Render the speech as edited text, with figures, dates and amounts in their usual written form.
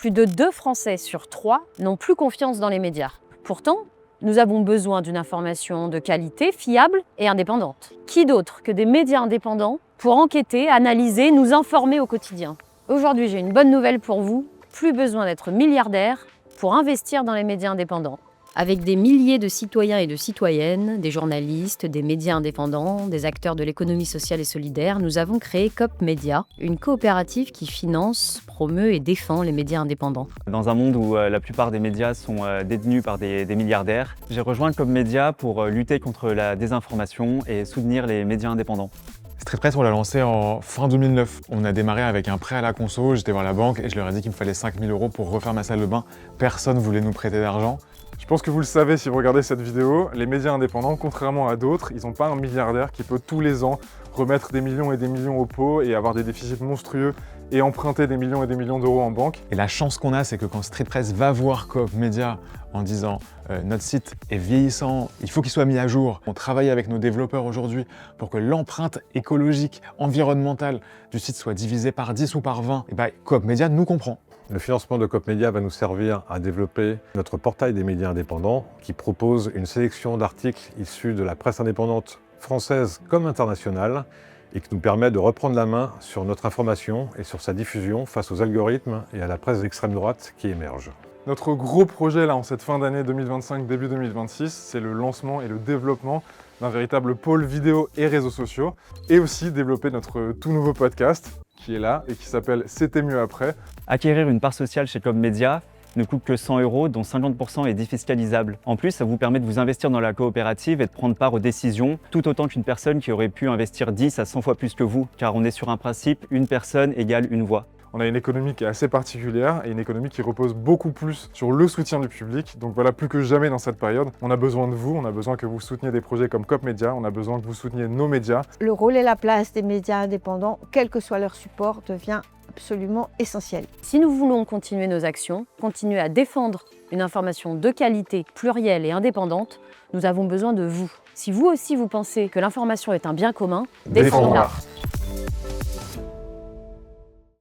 Plus de 2 Français sur 3 n'ont plus confiance dans les médias. Pourtant, nous avons besoin d'une information de qualité, fiable et indépendante. Qui d'autre que des médias indépendants pour enquêter, analyser, nous informer au quotidien? Aujourd'hui, j'ai une bonne nouvelle pour vous. Plus besoin d'être milliardaire pour investir dans les médias indépendants. Avec des milliers de citoyens et de citoyennes, des journalistes, des médias indépendants, des acteurs de l'économie sociale et solidaire, nous avons créé COP Média, une coopérative qui finance, promeut et défend les médias indépendants. Dans un monde où la plupart des médias sont détenus par des milliardaires, j'ai rejoint COP Média pour lutter contre la désinformation et soutenir les médias indépendants. StreetPress, on l'a lancé en fin 2009. On a démarré avec un prêt à la conso, j'étais voir la banque et je leur ai dit qu'il me fallait 5 000 € pour refaire ma salle de bain. Personne ne voulait nous prêter d'argent. Je pense que vous le savez si vous regardez cette vidéo, les médias indépendants, contrairement à d'autres, ils n'ont pas un milliardaire qui peut tous les ans remettre des millions et des millions au pot et avoir des déficits monstrueux et emprunter des millions et des millions d'euros en banque. Et la chance qu'on a, c'est que quand StreetPress va voir Coop Média en disant notre site est vieillissant, il faut qu'il soit mis à jour. On travaille avec nos développeurs aujourd'hui pour que l'empreinte écologique, environnementale du site soit divisée par 10 ou par 20. Et Coop Média nous comprend. Le financement de COP Média va nous servir à développer notre portail des médias indépendants qui propose une sélection d'articles issus de la presse indépendante française comme internationale et qui nous permet de reprendre la main sur notre information et sur sa diffusion face aux algorithmes et à la presse d'extrême droite qui émerge. Notre gros projet là en cette fin d'année 2025, début 2026, c'est le lancement et le développement d'un véritable pôle vidéo et réseaux sociaux et aussi développer notre tout nouveau podcast qui est là et qui s'appelle C'était mieux après. Acquérir une part sociale chez COP Média ne coûte que 100 €, dont 50% est défiscalisable. En plus, ça vous permet de vous investir dans la coopérative et de prendre part aux décisions, tout autant qu'une personne qui aurait pu investir 10 à 100 fois plus que vous, car on est sur un principe, une personne égale une voix. On a une économie qui est assez particulière et une économie qui repose beaucoup plus sur le soutien du public. Donc voilà, plus que jamais dans cette période, on a besoin de vous, on a besoin que vous souteniez des projets comme COP Média, on a besoin que vous souteniez nos médias. Le rôle et la place des médias indépendants, quel que soit leur support, devient absolument essentiel. Si nous voulons continuer nos actions, continuer à défendre une information de qualité, plurielle et indépendante, nous avons besoin de vous. Si vous aussi vous pensez que l'information est un bien commun, défendez-la.